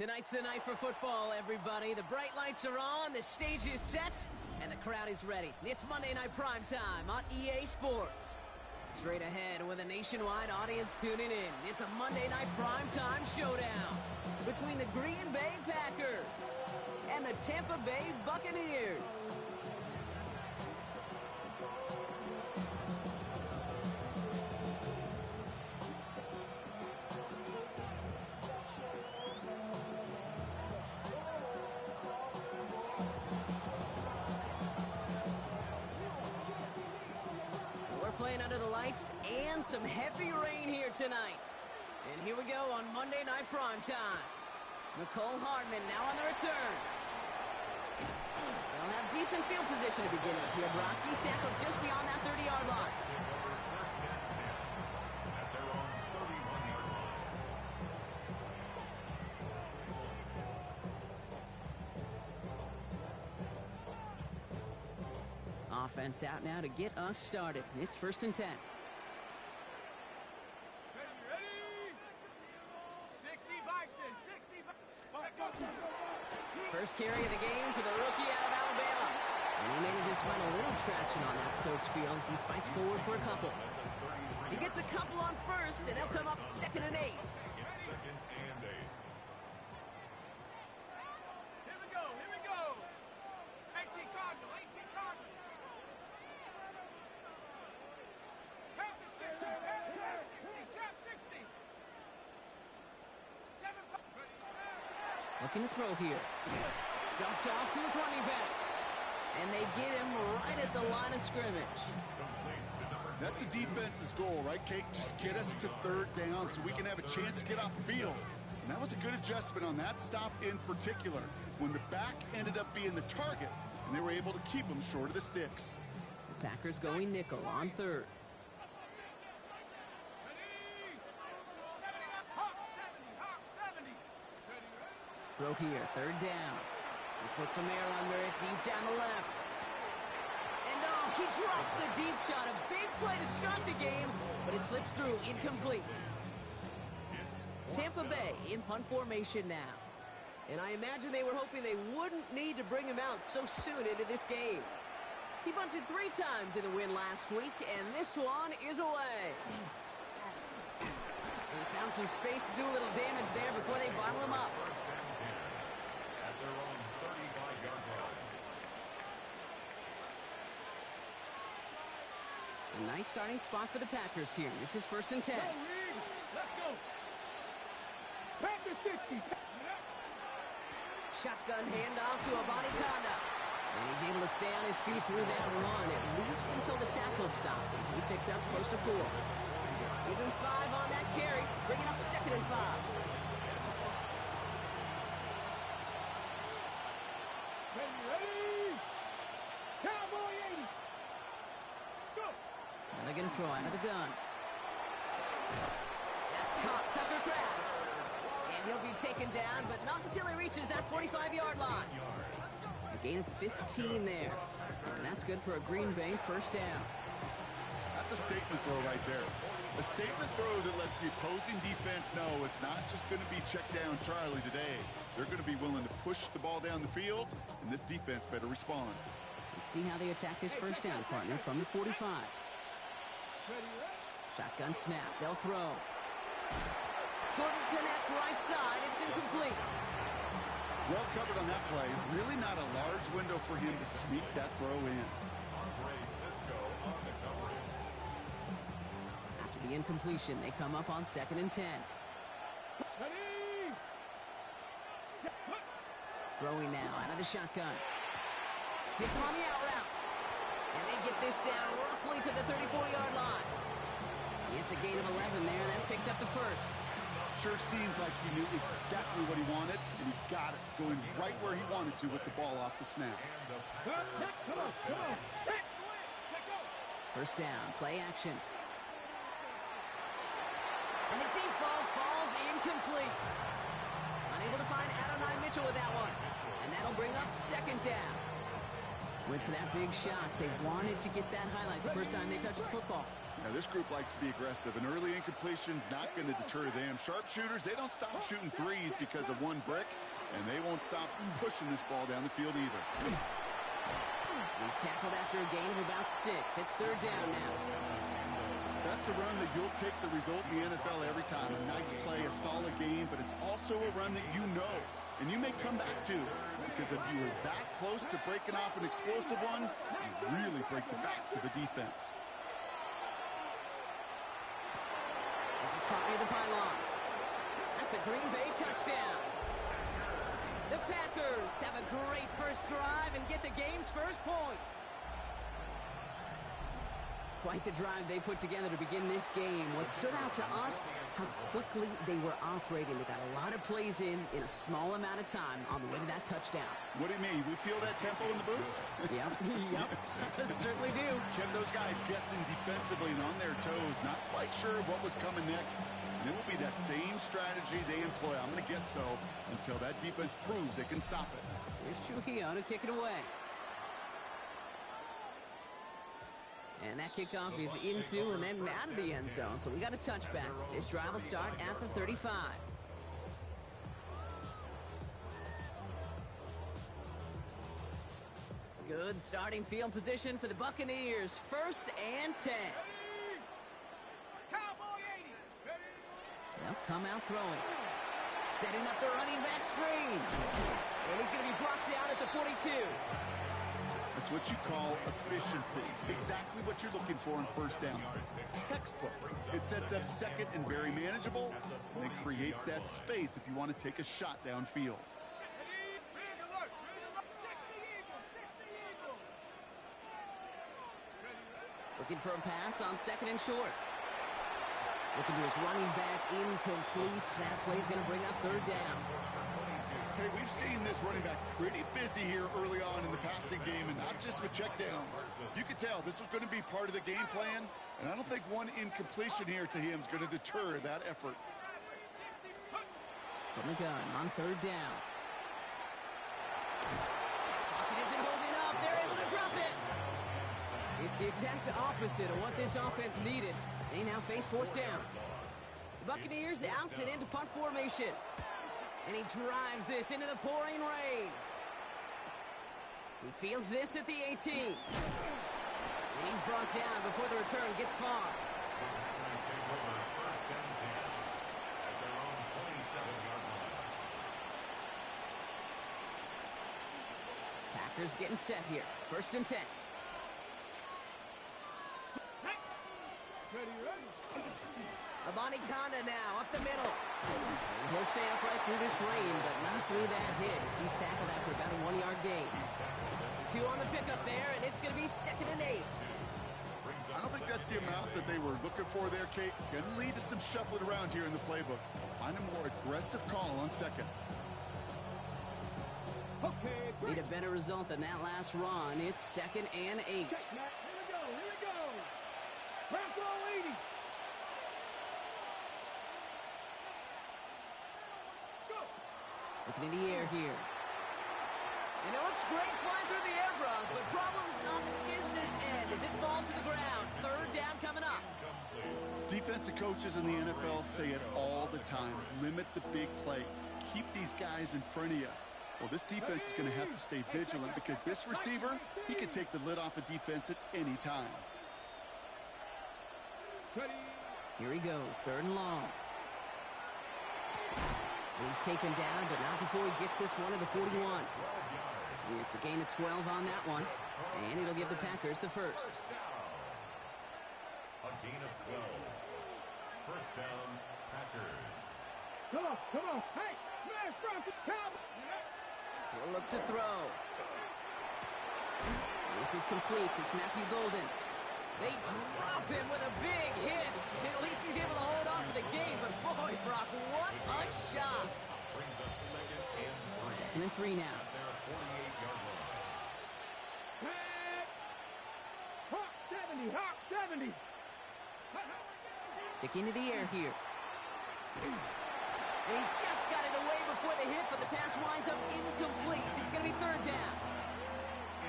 Tonight's the night for football, everybody. The bright lights are on, the stage is set, and the crowd is ready. It's Monday Night Primetime on EA Sports. Straight ahead with a nationwide audience tuning in, it's a Monday Night Primetime showdown between the Green Bay Packers and the Tampa Bay Buccaneers. Playing under the lights and some heavy rain here tonight. And here we go on Monday Night Primetime. Nicole Hardman now on the return. They'll have decent field position to begin with here. Brock, he's tackled just beyond that 30-yard line. Offense out now to get us started. It's 1st and 10. Ready? 60 Bison, 60 Bison. First carry of the game for the rookie out of Alabama. And he manages to find a little traction on that search field as he fights forward for a couple. He gets a couple on first, and they'll come up 2nd and 8. Here we go. 18 Cardinal. Count the 60, trap 60. 7. Looking to throw here. Dumped off to his running back. And they get him right at the line of scrimmage. That's a defense's goal, right, Kate? Just get us to 3rd down so we can have a chance to get off the field. And that was a good adjustment on that stop in particular, when the back ended up being the target, and they were able to keep him short of the sticks. The Packers going nickel on 3rd. Throw here, 3rd down. He puts some air under it, deep down the left. And oh, he drops the deep shot. A big play to start the game, but it slips through, incomplete. Tampa Bay in punt formation now. And I imagine they were hoping they wouldn't need to bring him out so soon into this game. He punted 3 times in the win last week, and this one is away. They found some space to do a little damage there before they bottle him up. A nice starting spot for the Packers here. This is 1st and 10. Let's go. Packers 60. Shotgun handoff to Abanikanda. And he's able to stay on his feet through that run, at least until the tackle stops him. He picked up close to 4. Even 5 on that carry, bringing up 2nd and 5. Ready? Cowboy 80. Let's go. And they're going to throw out of the gun. That's caught Tucker Kraft. And he'll be taken down, but not until he reaches that 45-yard line. A gain of 15 there. And that's good for a Green Bay 1st down. That's a statement throw right there. A statement throw that lets the opposing defense know it's not just going to be check down Charlie today. They're going to be willing to push the ball down the field, and this defense better respond. Let's see how they attack this 1st down, partner, from the 45. Shotgun snap. They'll throw. Couldn't connect right side. It's incomplete. Well covered on that play. Really not a large window for him to sneak that throw in. After the incompletion, they come up on 2nd and 10. Ready? Throwing now out of the shotgun. Hits him on the out route. And they get this down roughly to the 34-yard line. It's a gain of 11 there. That picks up the 1st. Sure seems like he knew exactly what he wanted, and he got it, going right where he wanted to with the ball off the snap. Come on. 1st down, play action. And the deep ball falls incomplete. Unable to find Adonai Mitchell with that one. And that'll bring up 2nd down. Went for that big shot. They wanted to get that highlight the first time they touched the football. Now, this group likes to be aggressive. An early incompletion's not going to deter them. Sharpshooters, they don't stop shooting threes because of one brick, and they won't stop pushing this ball down the field either. He's tackled after a gain of about 6. It's third down now. That's a run that you'll take the result in the NFL every time. A nice play, a solid game, but it's also a run that you know, and you may come back to, because if you were that close to breaking off an explosive one, you really break the backs of the defense. This is caught near the pylon. That's a Green Bay touchdown. The Packers have a great first drive and get the game's first points. Quite the drive they put together to begin this game. What stood out to us, how quickly they were operating. They got a lot of plays in a small amount of time on the way to that touchdown. What do you mean? We feel that tempo in the booth? Yep. Certainly do. Kept those guys guessing defensively and on their toes, not quite sure what was coming next. And it will be that same strategy they employ, I'm going to guess so, until that defense proves they can stop it. Here's Trujillo to kick it away. And that kickoff is into and then out of the end zone. So we got a touchback. This drive will start at the 35. Good starting field position for the Buccaneers. 1st and 10. They'll come out throwing. Setting up the running back screen. And he's going to be brought down at the 42. That's what you call efficiency. Exactly what you're looking for in first down. Textbook. It sets up second and very manageable, and it creates that space if you want to take a shot downfield. Looking for a pass on 2nd and short. Looking to his running back, incomplete. That play's going to bring up 3rd down. Okay, we've seen this running back pretty busy here early on in the passing game, and not just with checkdowns. You could tell this was going to be part of the game plan, and I don't think one incompletion here to him is going to deter that effort. From the gun on 3rd down. Pocket isn't holding up. They're able to drop it. It's the exact opposite of what this offense needed. They now face 4th down. The Buccaneers out and into punt formation. And he drives this into the pouring rain. He fields this at the 18. And he's brought down before the return gets far. Packers getting set here. 1st and 10. Abani Kanda now up the middle. And he'll stay upright through this rain, but not through that hit as he's tackled after about a 1-yard gain. 2 on the pickup there, and it's going to be 2nd and 8. I don't think that's the amount that they were looking for there, Kate. Going to lead to some shuffling around here in the playbook. Find a more aggressive call on 2nd. Okay, Need a better result than that last run. It's 2nd and 8. Here we go. Bravo 80. Looking in the air here. And it looks great flying through the air, Brock, but problems on the business end as it falls to the ground. 3rd down coming up. Defensive coaches in the NFL say it all the time. Limit the big play. Keep these guys in front of you. Well, this defense is going to have to stay vigilant because this receiver, he can take the lid off a defense at any time. Here he goes, 3rd and long. He's taken down, but not before he gets this one to the 41. It's a gain of 12 on that one, and it'll give the Packers the 1st. A gain of 12. 1st down, Packers. Come on. Hey, smash, Bronson, come. He'll look to throw. This is complete. It's Matthew Golden. They drop him with a big hit. At least he's able to hold on for the game. But boy, Brock, what a shot. Brings up 2nd and 3. 2nd and 3 now. At their 48-yard line. Hawk 70. Sticking to the air here. And he just got it away before the hit, but the pass winds up incomplete. It's going to be 3rd down.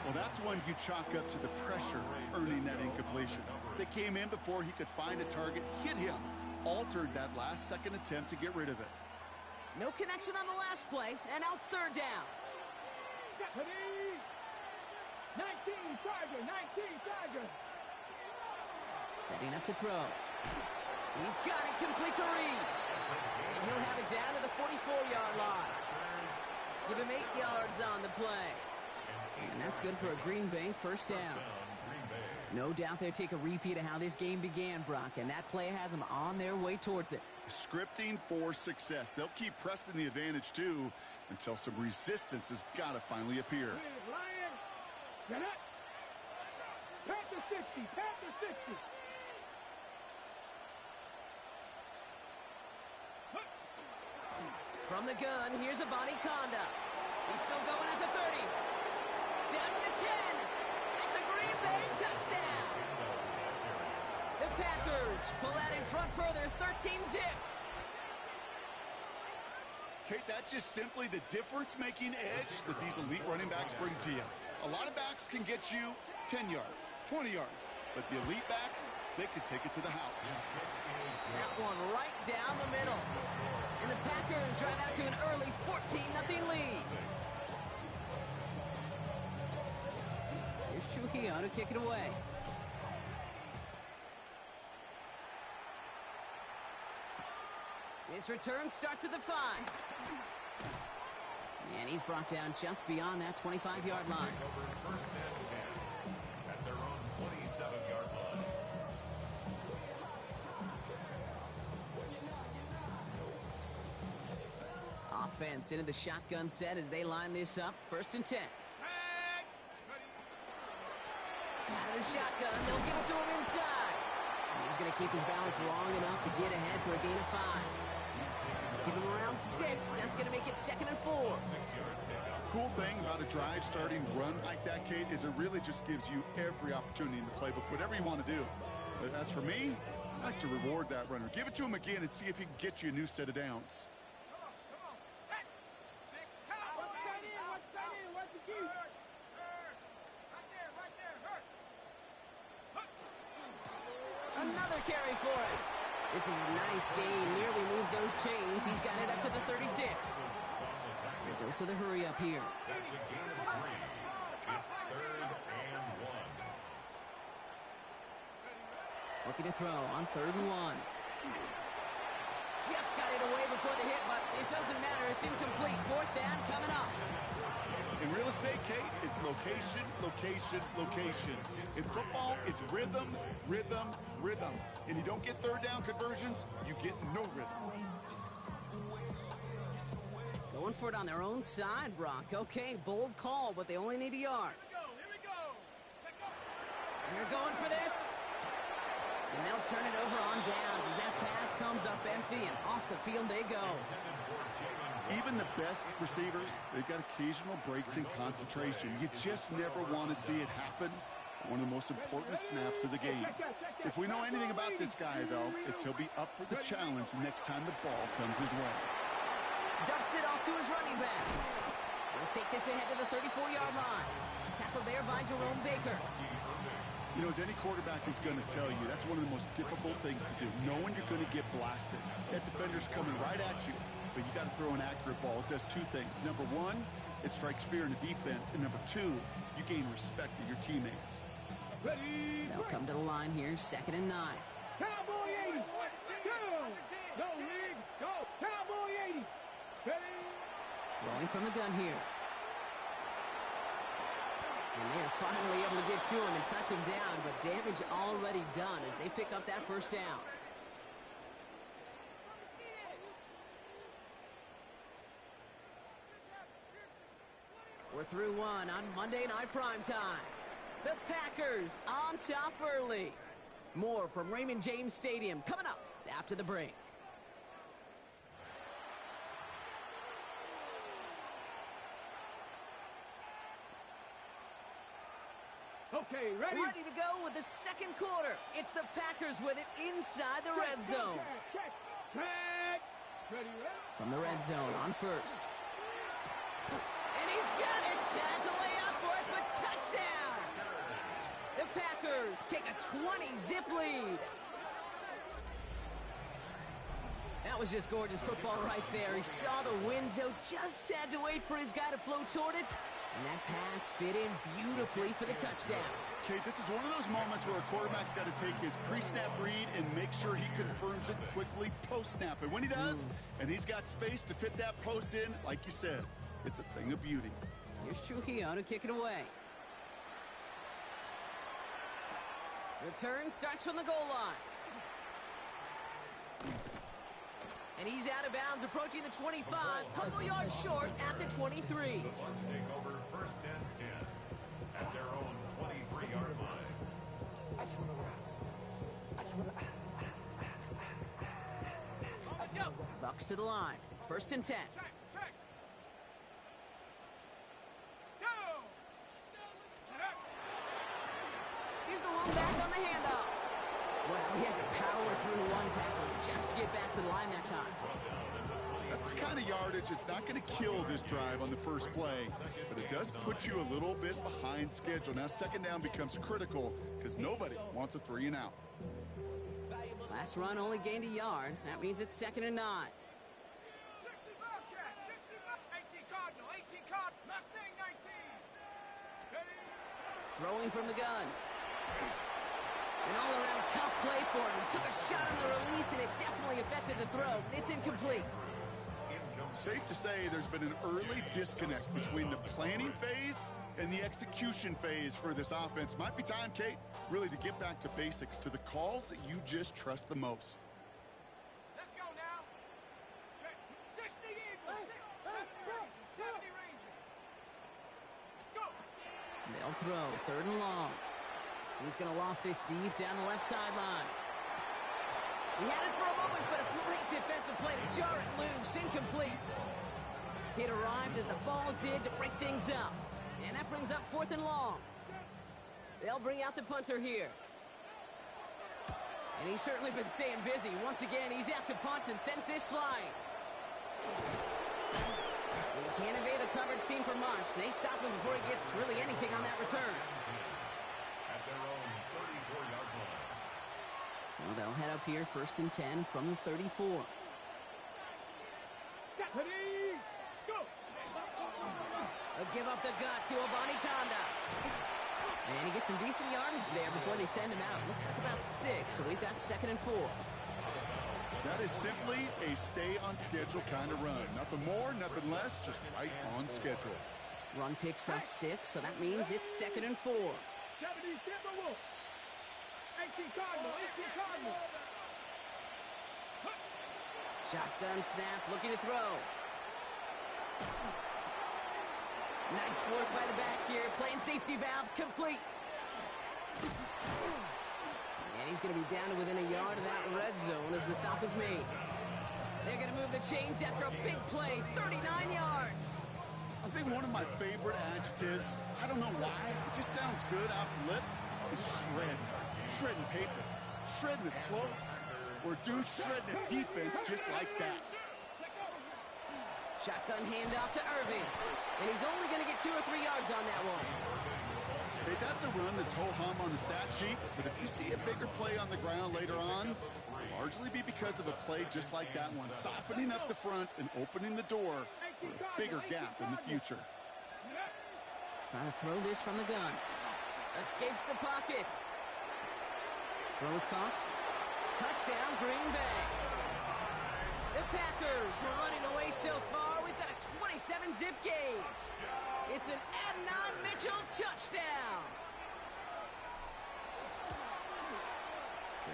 Well, that's one you chalk up to the pressure earning that incompletion. They came in before he could find a target, hit him, altered that last-second attempt to get rid of it. No connection on the last play, and now it's third down. 19 Tiger, 19 Tiger. Setting up to throw. He's got it complete to Reed. And he'll have it down to the 44-yard line. Give him 8 yards on the play. And that's good for a Green Bay first down. No doubt they'll take a repeat of how this game began, Brock, and that play has them on their way towards it. Scripting for success. They'll keep pressing the advantage, too, until some resistance has got to finally appear. Lion, get up. Panther 60, Panther 60. From the gun, here's a Bonnie Conda. He's still going at the 30. Down to the 10. That's a Green Bay touchdown. The Packers pull out in front further, 13-zip. Kate, that's just simply the difference-making edge that these elite running backs bring to you. A lot of backs can get you 10 yards, 20 yards, but the elite backs, they could take it to the house. That one right down the middle. And the Packers drive out to an early 14-0 lead. Here's Trujillo to kick it away. His return starts at the 5. And he's brought down just beyond that 25-yard line. First and 10 at their own 27-yard line. Offense into the shotgun set as they line this up. First and 10. Out of the shotgun, they'll give it to him inside. And he's going to keep his balance long enough to get ahead for a gain of 5. Give him around 6. That's going to make it 2nd and 4. Cool thing about a drive starting run like that, Kate, is it really just gives you every opportunity in the playbook, whatever you want to do. But as for me, I like to reward that runner. Give it to him again and see if he can get you a new set of downs. Another carry for it. This is a nice gain. Nearly moves those chains. He's got it up to the 36. A dose of the hurry up here. That's a gain of 3. It's 3rd and 1. Looking to throw on 3rd and 1. Just got it away before the hit, but it doesn't matter. It's incomplete. 4th down coming up. In real estate, Kate, it's location, location, location. In football, it's rhythm, rhythm, rhythm. And you don't get 3rd down conversions, you get no rhythm. Going for it on their own side, Brock. Okay, bold call, but they only need a yard. They're going for this. And they'll turn it over on downs as that pass comes up empty, and off the field they go. Even the best receivers, they've got occasional breaks in concentration. You just never want to see it happen. One of the most important snaps of the game. If we know anything about this guy, though, it's he'll be up for the challenge the next time the ball comes his way. Dumps it off to his running back. He'll take this ahead to the 34-yard line. Tackled there by Jerome Baker. You know, as any quarterback is going to tell you, that's one of the most difficult things to do, knowing you're going to get blasted. That defender's coming right at you, but you got to throw an accurate ball. It does 2 things. Number 1, it strikes fear in the defense, and number 2, you gain respect of your teammates. They'll come to the line here, 2nd and 9. Cowboy 80. Go. Go, League. Go. Cowboy 80. Ready. Throwing from the gun here. And they're finally able to get to him and touch him down, but damage already done as they pick up that 1st down. We're through one on Monday Night Primetime. The Packers on top early. More from Raymond James Stadium coming up after the break. Okay, ready? Ready to go with the 2nd quarter. It's the Packers with it inside the red zone. Check. Ready, ready. From the red zone on 1st. And he's got it. Had to lay out for it, but touchdown. The Packers take a 20-zip lead. That was just gorgeous football right there. He saw the window, just had to wait for his guy to flow toward it, and that pass fit in beautifully for the touchdown. Kate, this is one of those moments where a quarterback's got to take his pre-snap read and make sure he confirms it quickly post-snap. And when he does, and he's got space to fit that post in, like you said, it's a thing of beauty. Here's Trujillo to kick it away. Return starts from the goal line. And he's out of bounds, approaching the 25, couple yards short at the 23. The Bucs take over 1st and 10 at their own 23-yard line. Bucs to the line. 1st and 10. Here's the one back on the handoff. Well, he had to power through one tackle just to get back to the line that time. That's the kind of yardage. It's not going to kill this drive on the first play, but it does put you a little bit behind schedule. Now 2nd down becomes critical because nobody wants a 3 and out. Last run only gained a yard. That means it's 2nd and 9. 60 Bobcat, 18 Cardinal, 18 Cardinal, Mustang 19. Steady. Throwing from the gun. An all-around tough play for him. He took a shot on the release, and it definitely affected the throw. It's incomplete. Safe to say there's been an early disconnect between the planning phase and the execution phase for this offense. Might be time, Kate, really to get back to basics, to the calls that you just trust the most. Let's go now. 60 Eagles, 70 Rangers. Go. They'll throw. 3rd and long. He's going to loft this deep down the left sideline. He had it for a moment, but a great defensive play to jar it loose. Incomplete. It arrived as the ball did to break things up. And that brings up 4th and long. They'll bring out the punter here. And he's certainly been staying busy. Once again, he's out to punt and sends this flying. And he can't evade the coverage team for much. They stop him before he gets really anything on that return. At their own 34-yard line. So they'll head up here 1st and 10 from the 34. Ready. Go. They'll give up the gut to Obani Konda. And he gets some decent yardage there before they send him out. Looks like about 6, so we've got 2nd and 4. That is simply a stay-on-schedule kind of run. Nothing more, nothing less, just right on schedule. Run picks up 6, so that means it's 2nd and 4. 70 Timberwolves. 18 Cardinal, 18 Cardinal. Shotgun snap, looking to throw. Nice work by the back here. Playing safety valve, complete. And he's going to be down to within a yard of that red zone as the stop is made. They're going to move the chains after a big play, 39 yards. I think one of my favorite adjectives, I don't know why, it just sounds good off the lips, is shred. Shredding paper. Shredding the slopes. Or dude shredding a defense just like that. Shotgun handoff to Irving. And he's only going to get 2 or 3 yards on that one. Hey, that's a run that's ho-hum on the stat sheet, but if you see a bigger play on the ground later on, it'll largely be because of a play just like that one, softening up the front and opening the door for a bigger gap in the future. Trying to throw this from the gun. Escapes the pocket. Throws caught. Touchdown, Green Bay. The Packers are running away so far. We've got a 27-zip game. It's an Adnan Mitchell touchdown.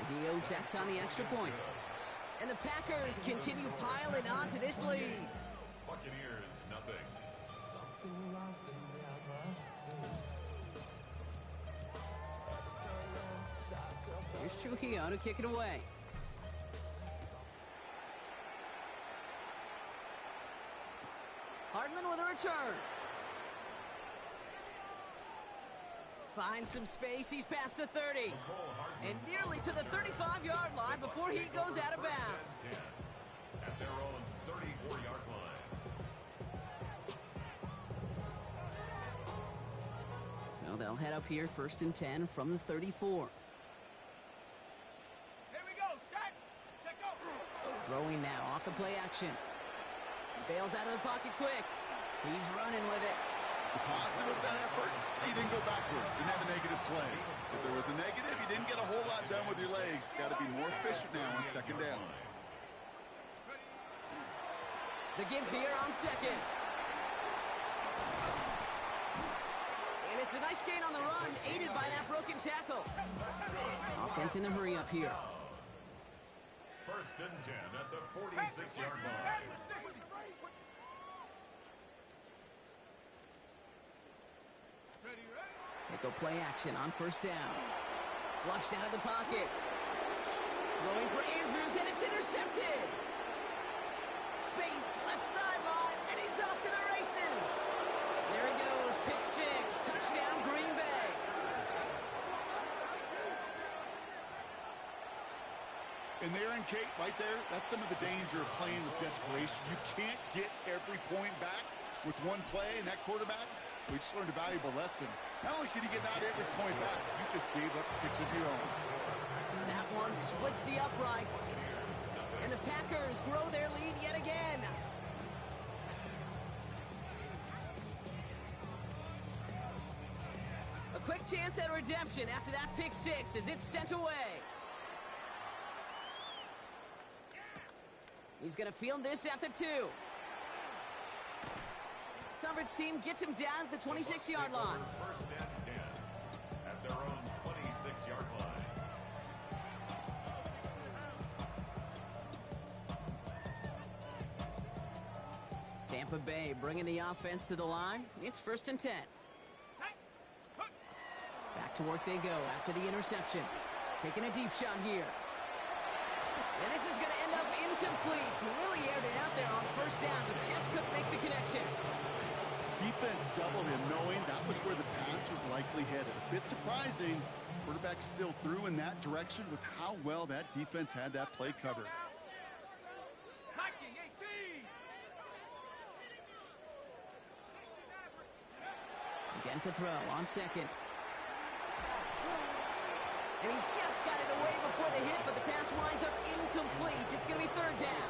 Trujillo tacks on the extra point. And the Packers continue piling on to this lead. Buccaneers, nothing. Here's Trujillo to kick it away. Hardman with a return. Finds some space. He's past the 30. And nearly to the 35-yard line before he goes out of bounds. At their own 34-yard line. They'll head up here 1st and 10 from the 34. Here we go, set, go. Throwing now off the play action. Bails out of the pocket quick. He's running with it. The positive of that effort, he didn't go backwards. Didn't have a negative play. If there was a negative, you didn't get a whole lot done with your legs. Got to be more efficient now on 2nd down. The give here on 2nd. And it's a nice gain on the run, aided by that broken tackle. Offense in the hurry up here. 1st and 10 at the 46-yard line. They go play action on 1st down. Flushed out of the pocket. Throwing for Andrews, and it's intercepted. Space, left sideline, and he's off to the races. There he goes, pick 6, touchdown Green Bay. And there and Kate, right there, that's some of the danger of playing with desperation. You can't get every point back with one play, and that quarterback, we just learned a valuable lesson. Not only can you get not every point back, you just gave up 6 of your own. That one splits the uprights. And the Packers grow their lead yet again. A quick chance at redemption after that pick 6 as it's sent away. He's going to field this at the 2. Coverage team gets him down at the 26-yard line. 1st and 10 at their own 26-yard line. Tampa Bay bringing the offense to the line. It's 1st and 10. Back to work they go after the interception. Taking a deep shot here. And this is going to end up incomplete. He really aired it out there on 1st down, but just couldn't make the connection. Defense doubled him, knowing that was where the pass was likely headed. A bit surprising. Quarterback still threw in that direction with how well that defense had that play covered. Again to throw on 2nd. And he just got it away before the hit, but the pass winds up incomplete. It's going to be 3rd down.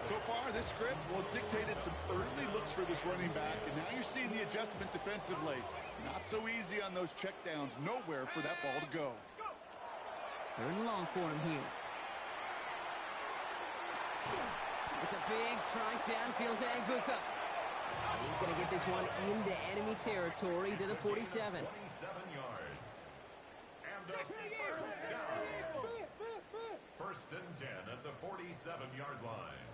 So far, this script, well, it's dictated some early looks for this running back, and now you're seeing the adjustment defensively. Not so easy on those checkdowns. Nowhere for that ball to go. 3rd and long for him here. It's a big strike downfield to Aguka. He's going to get this one into enemy territory to the 47. 27 yards. And a 1st down. 1st and 10 at the 47-yard line.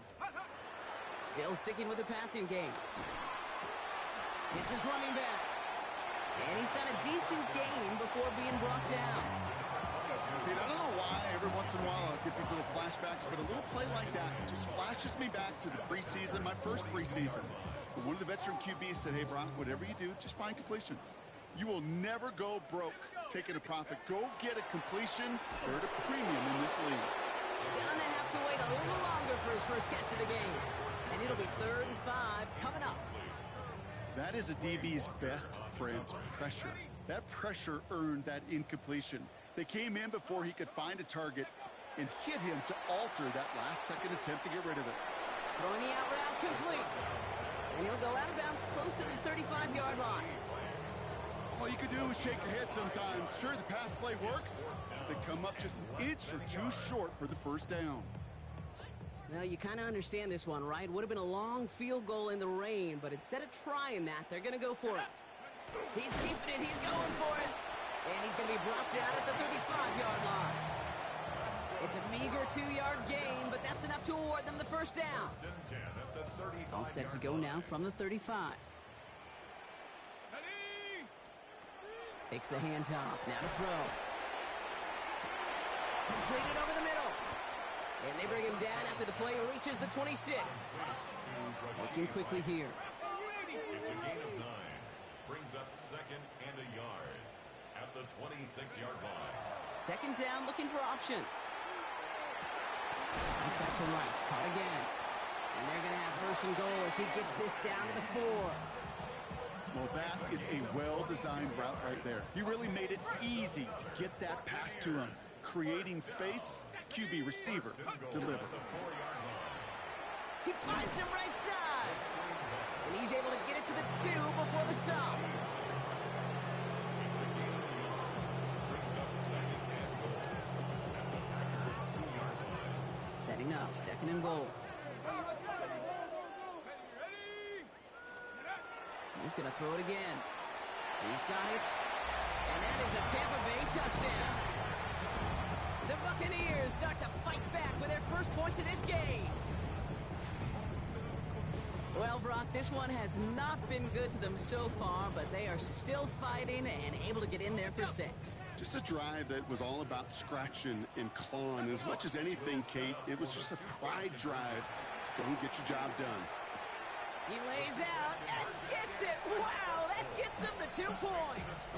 Still sticking with the passing game. It's his running back. And he's got a decent gain before being brought down. Dude, I don't know why every once in a while I'll get these little flashbacks, but a little play like that just flashes me back to the preseason, my first preseason. One of the veteran QBs said, hey, Brock, whatever you do, just find completions. You will never go broke taking a profit. Go get a completion. They're at a premium in this league. Gonna have to wait a little longer for his first catch of the game. And it'll be 3rd and 5 coming up. That is a DB's best friend, pressure. That pressure earned that incompletion. They came in before he could find a target and hit him to alter that last-second attempt to get rid of it. Throwing the out route complete. And he'll go out of bounds close to the 35-yard line. All you can do is shake your head sometimes. Sure, the pass play works. They come up just an inch or 2 short for the 1st down. Well, you kind of understand this one, right? Would have been a long field goal in the rain, but instead of trying that, they're going to go for it. He's keeping it. He's going for it. And he's going to be brought down at the 35-yard line. It's a meager 2-yard gain, but that's enough to award them the 1st down. All set to go now from the 35. Takes the handoff. Now to throw. Completed over the middle. And they bring him down after the play reaches the 26. Working quickly here. It's a gain of 9. Brings up 2nd and a yard at the 26-yard line. 2nd down, looking for options. Back to Rice, caught again. And they're going to have 1st and goal as he gets this down to the 4. Well, that is a well-designed route right there. He really made it easy to get that pass to him. Creating space, QB receiver, deliver. He finds him right side. And he's able to get it to the 2 before the stop. Setting up, 2nd and goal. He's going to throw it again. He's got it. And that is a Tampa Bay touchdown. The Buccaneers start to fight back with their first points of this game. Well, Brock, this one has not been good to them so far, but they are still fighting and able to get in there for 6. Just a drive that was all about scratching and clawing. As much as anything, Kate, it was just a pride drive to go and get your job done. He lays out and gets it. Wow, that gets him the 2 points.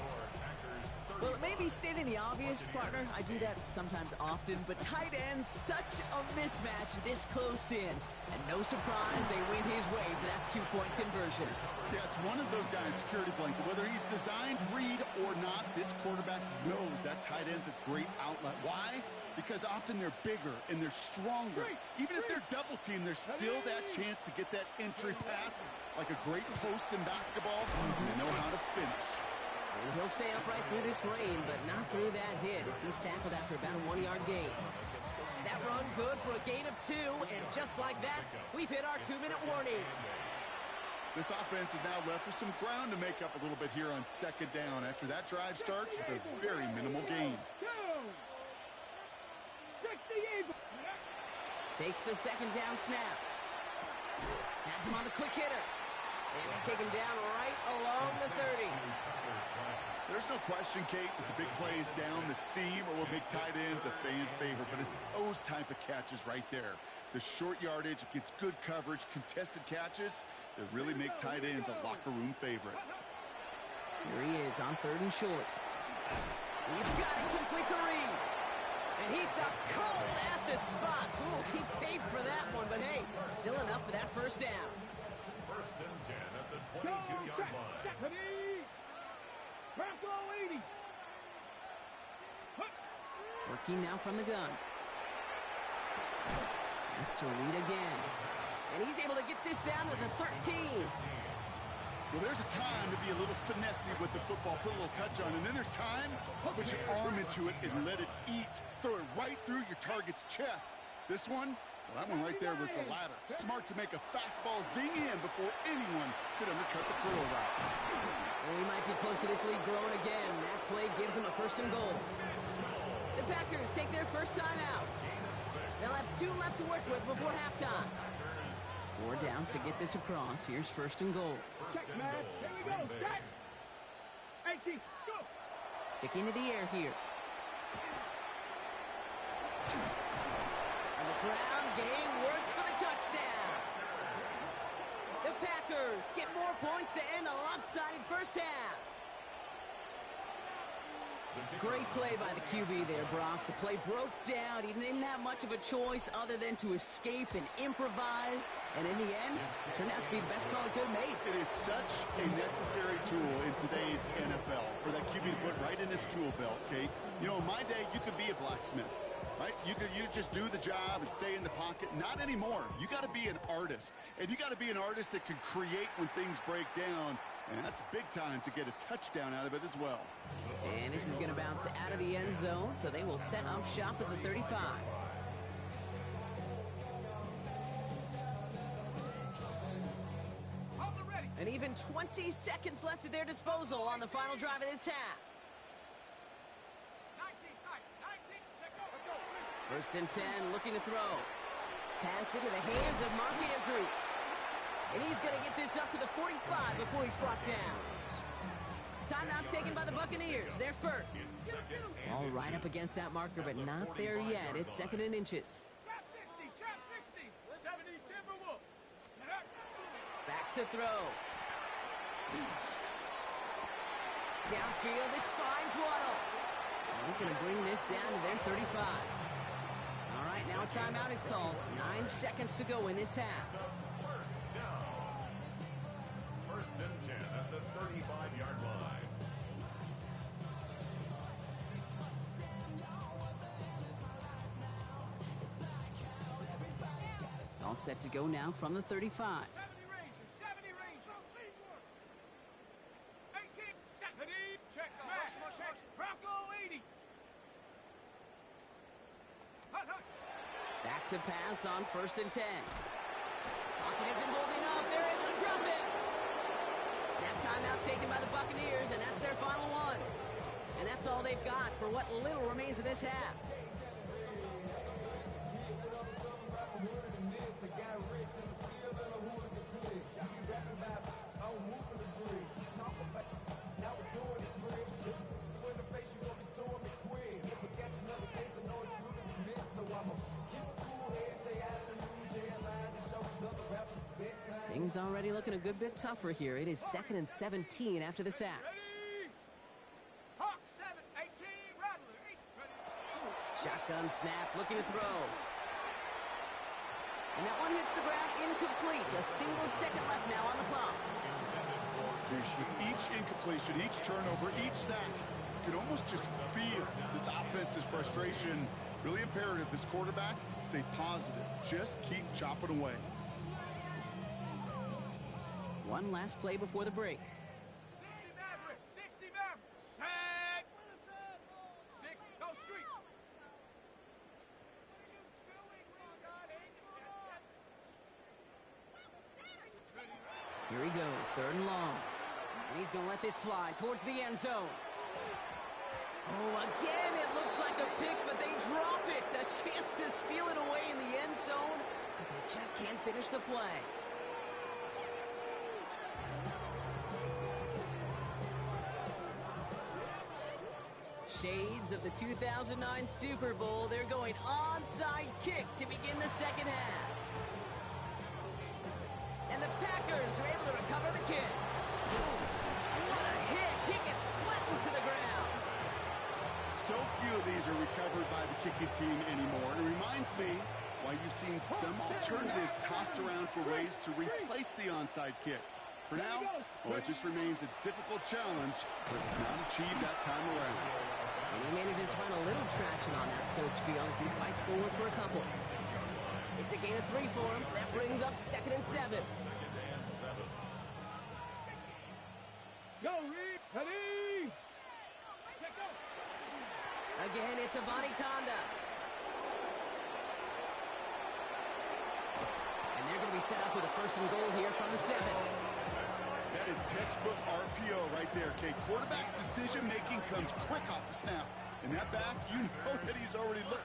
Well, it may be stating the obvious, partner. I do that sometimes often, but tight ends, such a mismatch this close in. And no surprise, they win his way for that 2-point conversion. Yeah, it's one of those guys, security blanket. Whether he's designed read or not, this quarterback knows that tight end's a great outlet. Why? Because often they're bigger and they're stronger. Even if they're double teamed, there's still that chance to get that entry pass like a great post in basketball. They know how to finish. And he'll stay upright through this rain, but not through that hit as he's tackled after about a 1-yard gain. That run good for a gain of 2, and just like that, we've hit our 2-minute warning. This offense is now left with some ground to make up a little bit here on 2nd down after that drive starts with a very minimal gain. Takes the 2nd down snap. Has him on the quick hitter. And they take him down right along the 30. There's no question, Kate, that the big plays down the seam or will make tight ends a fan favorite, but it's those type of catches right there. The short yardage against good coverage, contested catches that really make tight ends a locker room favorite. Here he is on 3rd and short. He's got it complete to Reed. And he stopped cold at the spot. Ooh, he paid for that one, but hey, still enough for that 1st down. 1st and 10 at the 22-yard line. Working now from the gun. That's to Reed again. And he's able to get this down to the 13. Well, there's a time to be a little finessey with the football, put a little touch on, and then there's time to put your arm into it and let it eat. Throw it right through your target's chest. This one, well, that one right there was the latter. Smart to make a fastball zing in before anyone could undercut the curl route. Well, he might be close to this lead growing again. That play gives him a 1st and goal. The Packers take their first time out. They'll have 2 left to work with before halftime. 4 downs to get this across. Here's 1st and goal. Check, man. Here we go. Check. Hey, Chief, go. Sticking to the air here. And the ground game works for the touchdown. The Packers get more points to end a lopsided first half. Great play by the QB there, Brock. The play broke down. He didn't have much of a choice other than to escape and improvise. And in the end, it turned out to be the best call he could have made. It is such a necessary tool in today's NFL for that QB to put right in his tool belt, Kate. You know, in my day, you could be a blacksmith, right? You just do the job and stay in the pocket. Not anymore. You got to be an artist. And you got to be an artist that can create when things break down. And that's big time to get a touchdown out of it as well. And this is going to bounce out of the end zone, so they will set up shop at the 35. And even 20 seconds left at their disposal on the final drive of this half. 1st and 10, looking to throw. Pass into the hands of Mark Andrews. And he's going to get this up to the 45 before he's brought down. Timeout taken by the Buccaneers. They're first. All right up against that marker, but not there yet. It's 2nd and inches. Back to throw. Downfield, this finds Waddle. And he's going to bring this down to their 35. All right, now a timeout is called. 9 seconds to go in this half. First and 10 at the 35-yard line. All set to go now from the 35. 70 Rangers, 70 Rangers. 18, 70. Check, smash, check. Bronco 80. Hut, hut. Back to pass on first and 10. Pocket isn't holding up. They're able to drop it. That timeout taken by the Buccaneers, and that's their final one. And that's all they've got for what little remains of this half. Things already looking a good bit tougher here. It is 2nd and 17 after the sack. Ready? Hawk 7, 18, Rattler 8. Ready? Shotgun snap, looking to throw. And that one hits the ground incomplete. A single second left now on the clock. With each incompletion, each turnover, each sack, you can almost just feel this offense's frustration. Really imperative this quarterback stay positive. Just keep chopping away. One last play before the break. 60 Maverick, 60 Maverick. Sack. 60, go street. Here he goes, 3rd and long. And he's going to let this fly towards the end zone. Oh, again, it looks like a pick, but they drop it. A chance to steal it away in the end zone, but they just can't finish the play. Shades of the 2009 Super Bowl. They're going onside kick to begin the second half. And the Packers are able to recover the kick. What a hit! He gets flattened to the ground. So few of these are recovered by the kicking team anymore. It reminds me why you've seen some alternatives tossed around for ways to replace the onside kick. For now, well, it just remains a difficult challenge, but it's not achieved that time around. And he manages to find a little traction on that search field as he fights forward for a couple. It's a gain of 3 for him. That brings up 2nd and 7. Go, Reed. Ready? Check, go. Again, it's a body conduct. And they're going to be set up with a 1st and goal here from the 7. That is textbook RPO right there, Kate. Quarterback's decision-making comes quick off the snap. And that back, you know that he's already looked.